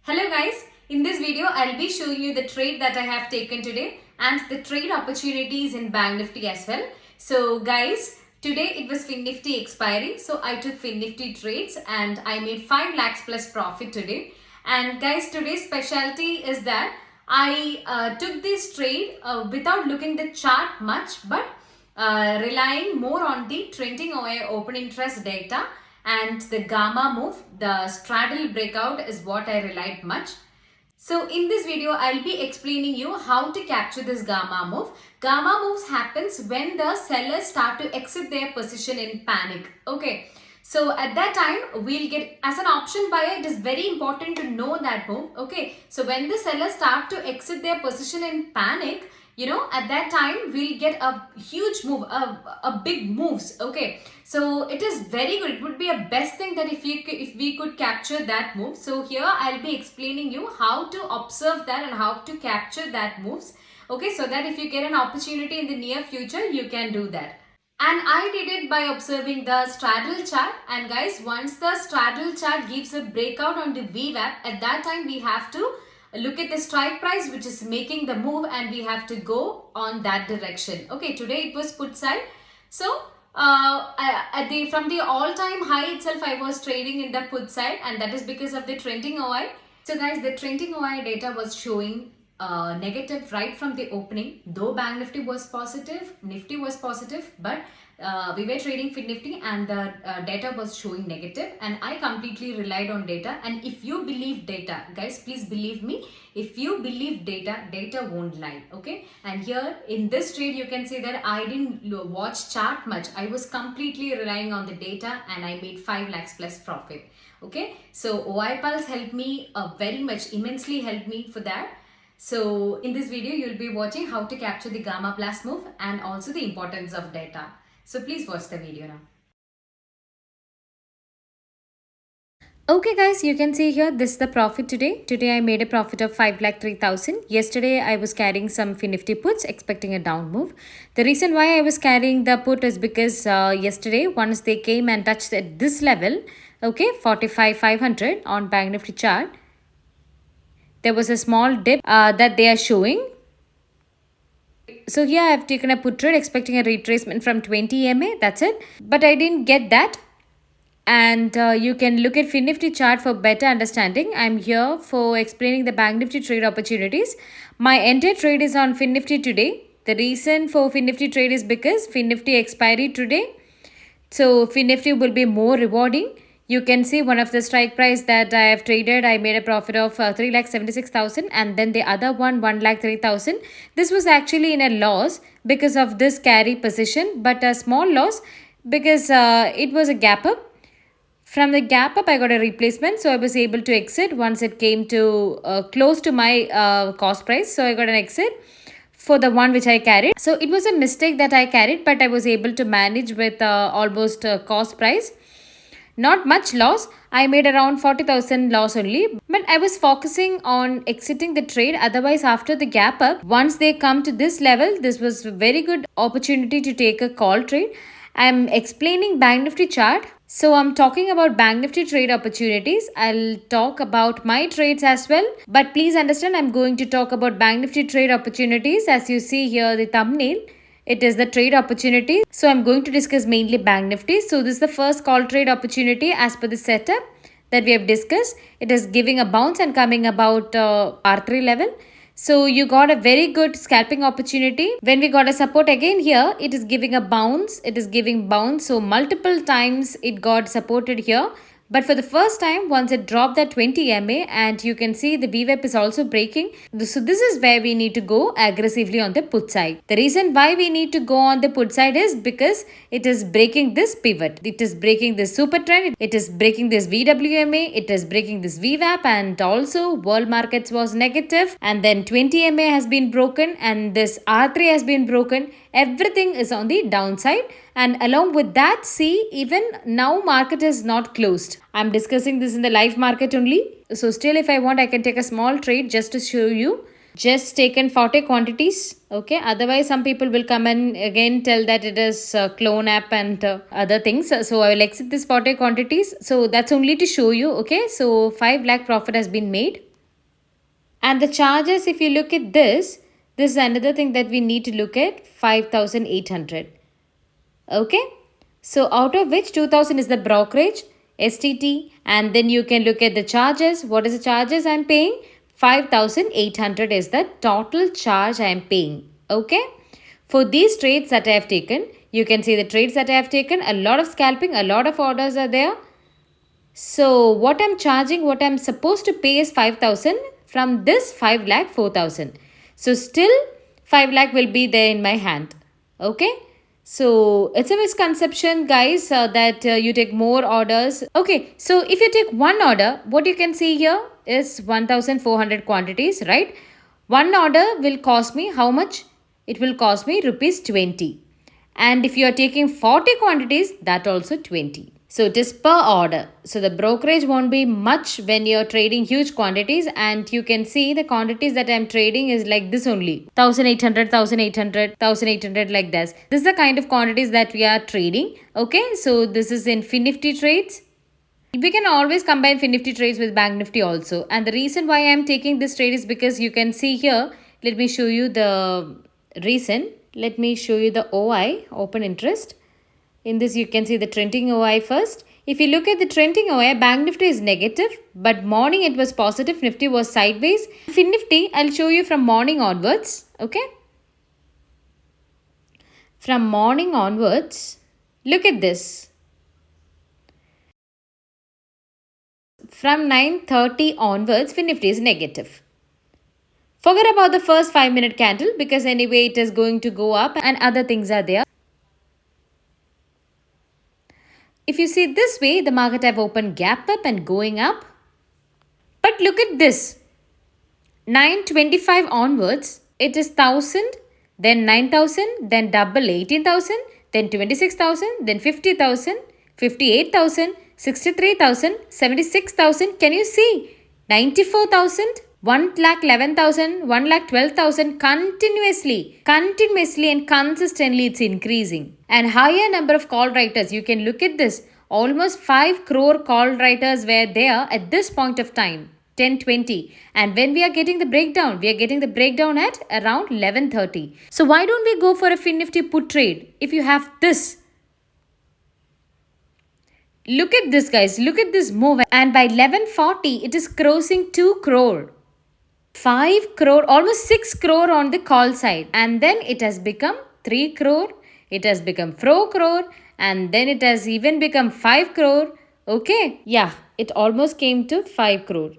Hello guys, in this video I'll be showing you the trade that I have taken today and the trade opportunities in Bank Nifty as well. So guys, today it was FinNifty expiry, so I took FinNifty trades and I made 5 lakhs plus profit today. And guys, today's specialty is that I took this trade without looking the chart much, but relying more on the trending OI open interest data and the gamma move. The straddle breakout is what I relied much. So in this video, I'll be explaining you how to capture this gamma move. Gamma moves happens when the sellers start to exit their position in panic. Okay. So at that time, we'll get, as an option buyer, it is very important to know that move. Okay. So when the sellers start to exit their position in panic, at that time we'll get a huge move, a big moves. Okay, so it is very good. It would be a best thing that if we could capture that move. So here I'll be explaining you how to observe that and how to capture that moves. Okay, so that if you get an opportunity in the near future, you can do that. And I did it by observing the straddle chart. And guys, once the straddle chart gives a breakout on the VWAP, at that time we have to look at the strike price which is making the move and we have to go on that direction. Okay, today it was put side. So from the all-time high itself, I was trading in the put side, and that is because of the trending OI. So guys, the trending OI data was showing negative right from the opening. Though Bank Nifty was positive, Nifty was positive, but we were trading FinNifty and the data was showing negative, and I completely relied on data. And if you believe data, guys, please believe me, if you believe data, data won't lie. Okay, and here in this trade you can see that I didn't watch chart much. I was completely relying on the data and I made 5 lakhs plus profit. Okay, so OI Pulse helped me very much, immensely helped me for that. So in this video, you'll be watching how to capture the gamma blast move and also the importance of data. So please watch the video now. Okay guys, you can see here this is the profit today. Today I made a profit of 5,03,000. Yesterday I was carrying some FinNifty puts expecting a down move. The reason why I was carrying the put is because yesterday once they came and touched at this level, okay, 45,500 on Bank Nifty chart, there was a small dip that they are showing. So here I have taken a put trade expecting a retracement from 20 MA. That's it. But I didn't get that. And you can look at FinNifty chart for better understanding. I'm here for explaining the Bank Nifty trade opportunities. My entire trade is on FinNifty today. The reason for FinNifty trade is because FinNifty expiry today. So FinNifty will be more rewarding. You can see one of the strike price that I have traded, I made a profit of 3,76,000, and then the other one 1,03,000. This was actually in a loss because of this carry position, but a small loss because it was a gap up. From the gap up, I got a replacement, so I was able to exit once it came to close to my cost price. So I got an exit for the one which I carried. So it was a mistake that I carried, but I was able to manage with almost cost price. Not much loss. I made around 40,000 loss only. But I was focusing on exiting the trade. Otherwise, after the gap up, once they come to this level, this was a very good opportunity to take a call trade. I'm explaining Bank Nifty chart. So I'm talking about Bank Nifty trade opportunities. I'll talk about my trades as well. But please understand, I'm going to talk about Bank Nifty trade opportunities. As you see here, the thumbnail, it is the trade opportunity. So I'm going to discuss mainly Bank Nifty. So this is the first call trade opportunity as per the setup that we have discussed. It is giving a bounce and coming about R3 level. So you got a very good scalping opportunity. When we got a support again here, it is giving a bounce. It is giving bounce. So multiple times it got supported here. But for the first time, once it dropped that 20 MA, and you can see the VWAP is also breaking. So this is where we need to go aggressively on the put side. The reason why we need to go on the put side is because it is breaking this pivot. It is breaking this super trend. It is breaking this VWMA. It is breaking this VWAP, and also world markets was negative. And then 20 MA has been broken and this R3 has been broken. Everything is on the downside. And along with that, see, even now market is not closed. I'm discussing this in the live market only. So still if I want, I can take a small trade just to show you. Just taken 40 quantities. Okay. Otherwise, some people will come and again tell that it is clone app and other things. So I will exit this 40 quantities. So that's only to show you. Okay. So 5 lakh profit has been made. And the charges, if you look at this is another thing that we need to look at, 5,800. Okay. So out of which 2,000 is the brokerage, STT, and then you can look at the charges. What is the charges I'm paying? 5,800 is the total charge I am paying. Okay. For these trades that I have taken, you can see the trades that I have taken, a lot of scalping, a lot of orders are there. So what I'm charging, what I'm supposed to pay is 5,000. From this 5 lakh 4,000. So still 5 lakh will be there in my hand. Okay. So it's a misconception, guys, that you take more orders. Okay. So if you take one order, what you can see here is 1,400 quantities, right? One order will cost me how much? It will cost me rupees 20. And if you are taking 40 quantities, that also 20. So it is per order. So the brokerage won't be much when you're trading huge quantities, and you can see the quantities that I'm trading is like this only. 1,800, 1,800, 1,800 like this. This is the kind of quantities that we are trading. Okay, so this is in FinNifty trades. We can always combine FinNifty trades with Bank Nifty also. And the reason why I'm taking this trade is because you can see here, let me show you the reason. Let me show you the OI, open interest. In this, you can see the trending OI first. If you look at the trending OI, Bank Nifty is negative, but morning it was positive. Nifty was sideways. FinNifty, I'll show you from morning onwards. Okay. From morning onwards, look at this. From 9:30 onwards, FinNifty is negative. Forget about the first 5-minute candle because anyway it is going to go up and other things are there. If you see this way, the market have opened gap up and going up. But look at this. 9:25 onwards, it is 1,000, then 9,000, then double 18,000, then 26,000, then 50,000, 58,000, 63,000, 76,000. Can you see? 94,000, 1,11,000, 1,12,000 continuously and consistently it's increasing. And higher number of call writers. You can look at this. Almost 5 crore call writers were there at this point of time. 10:20, and when we are getting the breakdown, we are getting the breakdown at around 11:30. So why don't we go for a FinNifty put trade if you have this? Look at this, guys. Look at this move, and by 11:40 it is crossing 2 crore. 5 crore, almost 6 crore on the call side, and then it has become 3 crore, it has become 4 crore, and then it has even become 5 crore. Okay, yeah, it almost came to 5 crore.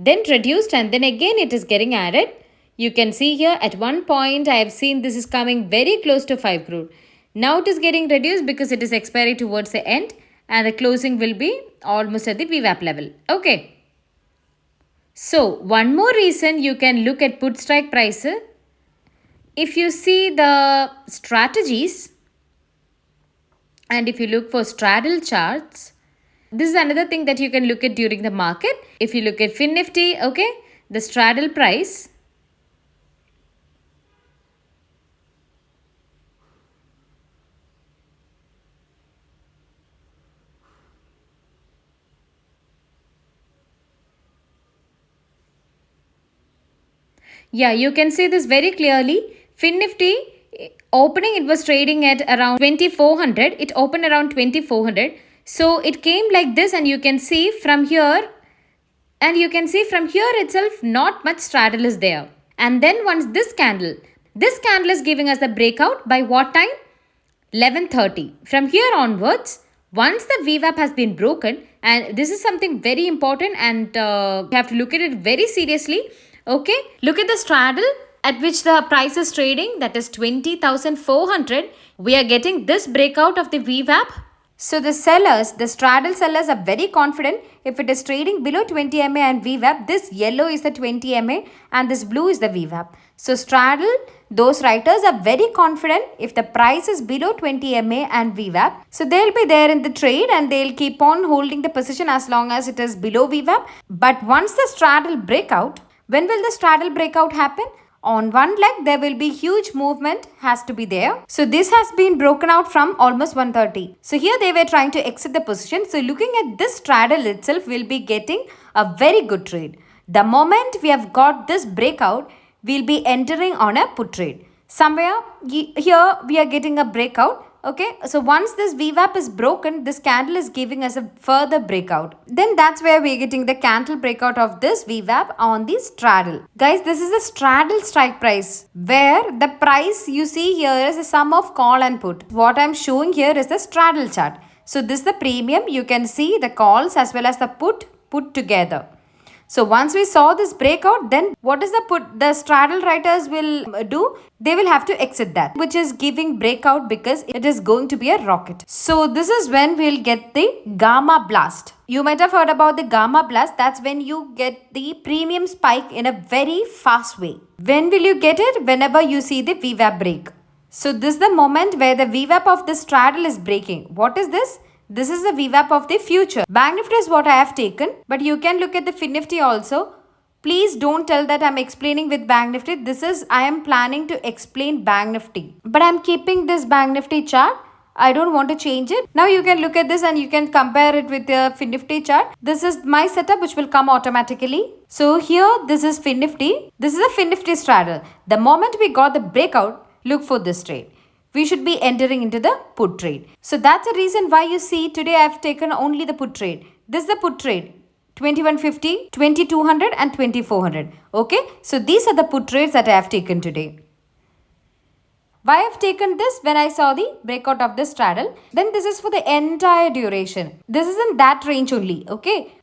Then reduced, and then again it is getting added. You can see here at one point I have seen this is coming very close to 5 crore. Now it is getting reduced because it is expiry towards the end, and the closing will be almost at the VWAP level. Okay. So one more reason you can look at put strike price. If you see the strategies and if you look for straddle charts, this is another thing that you can look at during the market. If you look at FinNifty, okay, the straddle price. Yeah, you can see this very clearly. FinNifty opening, it was trading at around 2,400. It opened around 2,400. So it came like this, and you can see from here, itself not much straddle is there. And then once this candle is giving us the breakout by what time? 11:30. From here onwards, once the VWAP has been broken, and this is something very important, and you have to look at it very seriously. Okay, look at the straddle at which the price is trading, that is 20,400. We are getting this breakout of the VWAP. So the sellers, the straddle sellers are very confident if it is trading below 20 MA and VWAP. This yellow is the 20 MA and this blue is the VWAP. So straddle, those writers are very confident if the price is below 20 MA and VWAP. So they'll be there in the trade and they'll keep on holding the position as long as it is below VWAP. But once the straddle breakout, when will the straddle breakout happen? On one leg, there will be huge movement has to be there. So this has been broken out from almost 130. So here they were trying to exit the position. So looking at this straddle itself, will be getting a very good trade. The moment we have got this breakout, we'll be entering on a put trade. Somewhere here we are getting a breakout. Okay, so once this VWAP is broken, this candle is giving us a further breakout. Then that's where we're getting the candle breakout of this VWAP on the straddle. Guys, this is a straddle strike price where the price you see here is a sum of call and put. What I'm showing here is the straddle chart. So this is the premium. You can see the calls as well as the put together. So once we saw this breakout, then what is the straddle writers will do? They will have to exit that, which is giving breakout because it is going to be a rocket. So this is when we'll get the gamma blast. You might have heard about the gamma blast. That's when you get the premium spike in a very fast way. When will you get it? Whenever you see the VWAP break. So this is the moment where the VWAP of the straddle is breaking. What is this? This is the VWAP of the future. Bank Nifty is what I have taken, but you can look at the FinNifty also. Please don't tell that I'm explaining with Bank Nifty. I am planning to explain Bank Nifty. But I'm keeping this Bank Nifty chart. I don't want to change it. Now you can look at this and you can compare it with the FinNifty chart. This is my setup which will come automatically. So here this is FinNifty. This is a FinNifty straddle. The moment we got the breakout, look for this trade. We should be entering into the put trade. So that's the reason why you see today I have taken only the put trade. This is the put trade. 2150, 2200 and 2400. Okay. So these are the put trades that I have taken today. Why I have taken this? When I saw the breakout of the straddle. Then this is for the entire duration. This is in that range only. Okay.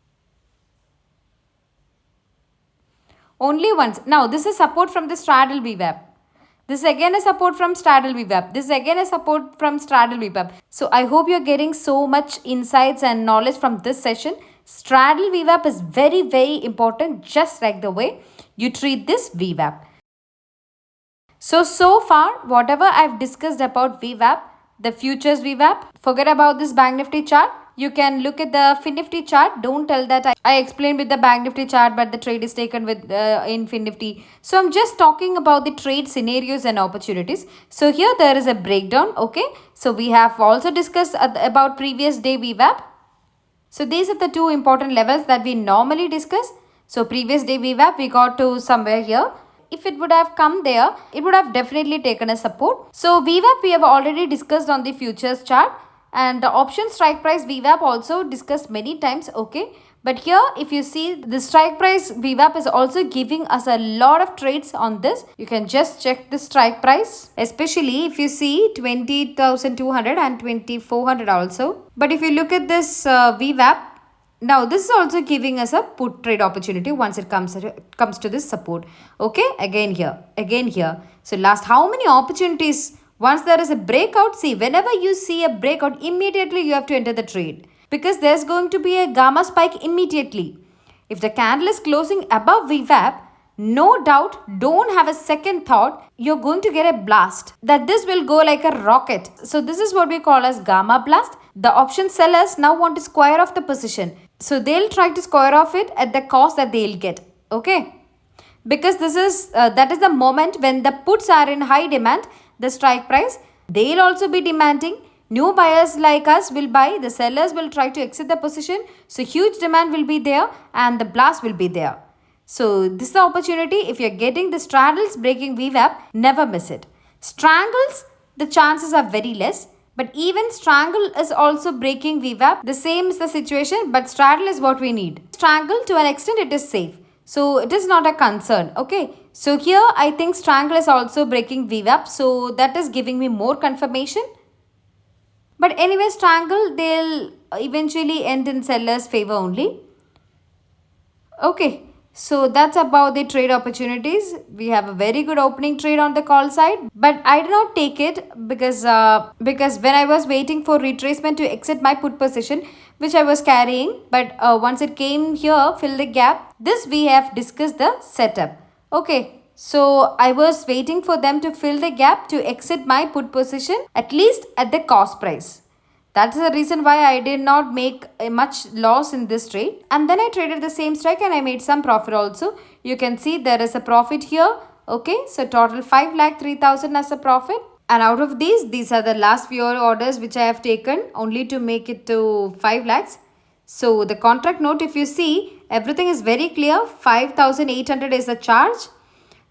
Only once. Now this is support from the straddle VWAP. This is again a support from straddle VWAP. This is again a support from straddle VWAP. So I hope you're getting so much insights and knowledge from this session. Straddle VWAP is very, very important, just like the way you treat this VWAP. So far, whatever I've discussed about VWAP, the futures VWAP, forget about this Bank Nifty chart. You can look at the FinNifty chart. Don't tell that I explained with the Bank Nifty chart, but the trade is taken with in FinNifty. So I'm just talking about the trade scenarios and opportunities. So here there is a breakdown. Okay. So we have also discussed about previous day VWAP. So these are the two important levels that we normally discuss. So previous day VWAP, we got to somewhere here. If it would have come there, it would have definitely taken a support. So VWAP we have already discussed on the futures chart. And the option strike price VWAP also discussed many times. Okay. But here if you see the strike price VWAP is also giving us a lot of trades on this. You can just check the strike price. Especially if you see 20,200 and 2,400 also. But if you look at this VWAP. Now this is also giving us a put trade opportunity once it comes to this support. Okay. Again here. So last how many opportunities? Once there is a breakout, see whenever you see a breakout, immediately you have to enter the trade. Because there's going to be a gamma spike immediately. If the candle is closing above VWAP, no doubt, don't have a second thought, you're going to get a blast. That this will go like a rocket. So this is what we call as gamma blast. The option sellers now want to square off the position. So they'll try to square off it at the cost that they'll get. Okay. Because this is that is the moment when the puts are in high demand. The strike price, they'll also be demanding. New buyers like us will buy. The sellers will try to exit the position. So huge demand will be there and the blast will be there. So this is the opportunity. If you're getting the straddles breaking VWAP, never miss it. Strangles, the chances are very less. But even strangle is also breaking VWAP. The same is the situation, but straddle is what we need. Strangle to an extent it is safe. So it is not a concern. Okay. So here I think strangle is also breaking VWAP. So that is giving me more confirmation. But anyway, strangle they'll eventually end in seller's favor only. Okay. So that's about the trade opportunities. We have a very good opening trade on the call side. But I did not take it because when I was waiting for retracement to exit my put position, which I was carrying. But once it came here, fill the gap. This we have discussed the setup. Okay. So I was waiting for them to fill the gap to exit my put position at least at the cost price. That's the reason why I did not make much loss in this trade. And then I traded the same strike and I made some profit also. You can see there is a profit here. Okay. So total 5,03,000 as a profit. And out of these are the last few orders which I have taken only to make it to 5 lakhs. So the contract note, if you see, everything is very clear. 5,800 is the charge.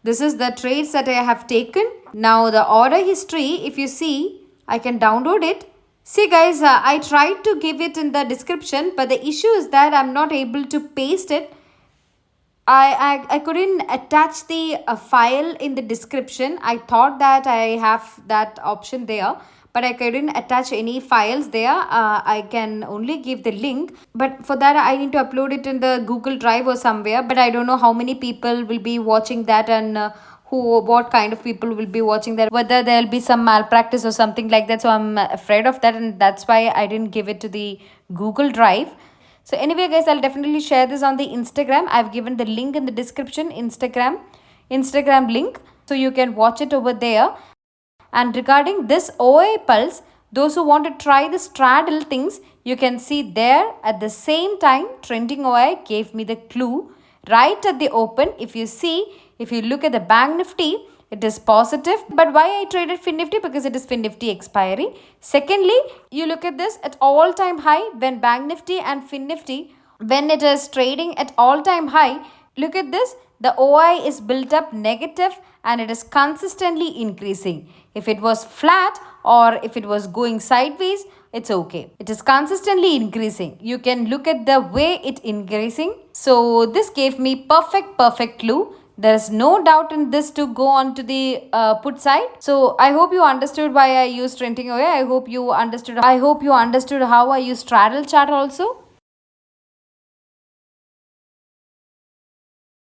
This is the trades that I have taken. Now the order history, if you see, I can download it. See guys, I tried to give it in the description, but the issue is that I'm not able to paste it. I couldn't attach the file in the description. I thought that I have that option there, but I couldn't attach any files there. I can only give the link, but for that I need to upload it in the Google Drive or somewhere, but I don't know how many people will be watching that, and what kind of people will be watching that, whether there'll be some malpractice or something like that. So I'm afraid of that, and that's why I didn't give it to the Google Drive. So anyway guys, I'll definitely share this on the Instagram. I've given the link in the description, Instagram link, so you can watch it over there. And regarding this OA pulse, those who want to try the straddle things, you can see there at the same time trending OI gave me the clue right at the open. If you see, if you look at the Bank Nifty, it is positive. But why I traded FinNifty? Because it is FinNifty expiry. Secondly, you look at this at all-time high when Bank Nifty and FinNifty, when it is trading at all-time high, look at this. The OI is built up negative and it is consistently increasing. If it was flat or if it was going sideways, it's okay. It is consistently increasing. You can look at the way it increasing. So this gave me perfect clue. There is no doubt in this to go on to the put side. So I hope you understood why I used trending OI. I hope you understood how I use straddle chart also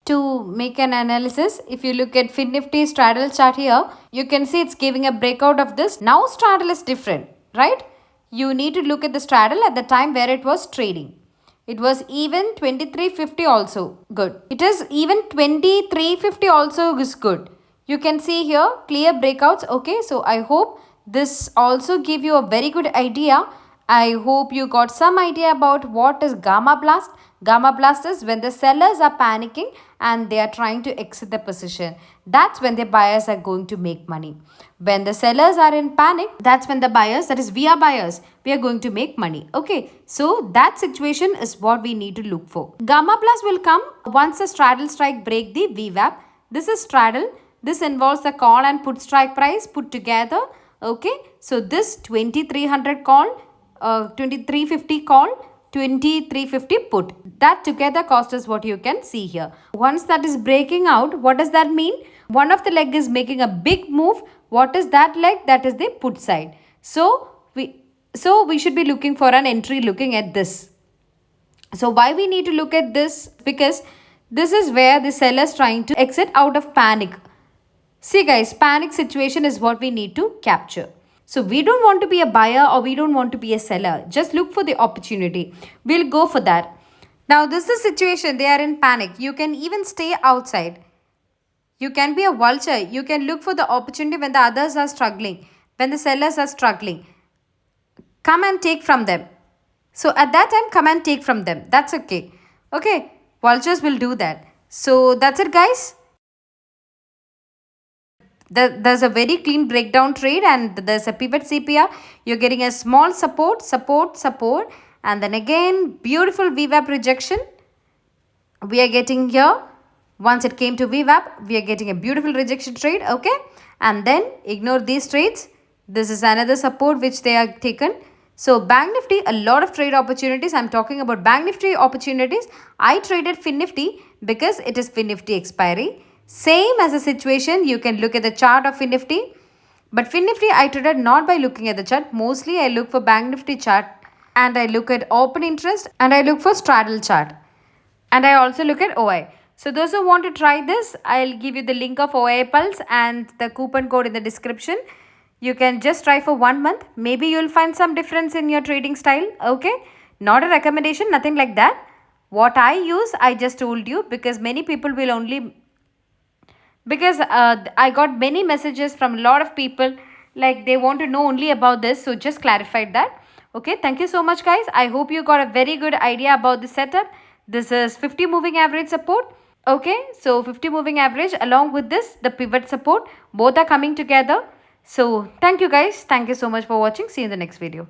to make an analysis. If you look at FinNifty straddle chart here, you can see it's giving a breakout of this. Now straddle is different, right? You need to look at the straddle at the time where it was trading. It was even 2350 also good. It is even 2350 also is good. You can see here clear breakouts. Okay, so I hope this also give you a very good idea. I hope you got some idea about what is gamma blast. Gamma blast is when the sellers are panicking and they are trying to exit the position. That's when the buyers are going to make money. When the sellers are in panic, that's when the buyers, that is we are buyers, we are going to make money. Okay, so that situation is what we need to look for. Gamma blast will come once the straddle strike break the VWAP. This is straddle. This involves the call and put strike price put together. Okay, so this 2300 call, 2350 call, 2350 put, that together cost us what you can see here. Once that is breaking out, what does that mean? One of the leg is making a big move. What is that leg? That is the put side. So we should be looking for an entry looking at this. So why we need to look at this? Because this is where the seller is trying to exit out of panic. See guys, panic situation is what we need to capture. So we don't want to be a buyer or we don't want to be a seller. Just look for the opportunity. We'll go for that. Now this is the situation. They are in panic. You can even stay outside. You can be a vulture. You can look for the opportunity when the others are struggling. When the sellers are struggling. Come and take from them. So at that time, come and take from them. That's okay. Okay. Vultures will do that. So that's it guys. There's a very clean breakdown trade and there's a pivot CPR. You're getting a small support, and then again beautiful VWAP rejection. We are getting here, once it came to VWAP, we are getting a beautiful rejection trade. Okay, and then ignore these trades. This is another support which they are taken. So Bank Nifty, a lot of trade opportunities. I'm talking about Bank Nifty opportunities. I traded FinNifty because it is FinNifty expiry. Same as a situation, you can look at the chart of FinNifty. But FinNifty I traded not by looking at the chart. Mostly I look for Bank Nifty chart and I look at open interest and I look for straddle chart. And I also look at OI. So those who want to try this, I'll give you the link of OI Pulse and the coupon code in the description. You can just try for 1 month. Maybe you'll find some difference in your trading style. Okay. Not a recommendation, nothing like that. What I use, I just told you because many people will only... Because I got many messages from a lot of people like they want to know only about this. So just clarified that. Okay. Thank you so much guys. I hope you got a very good idea about the setup. This is 50 moving average support. Okay. So 50 moving average along with this, the pivot support, both are coming together. So thank you guys. Thank you so much for watching. See you in the next video.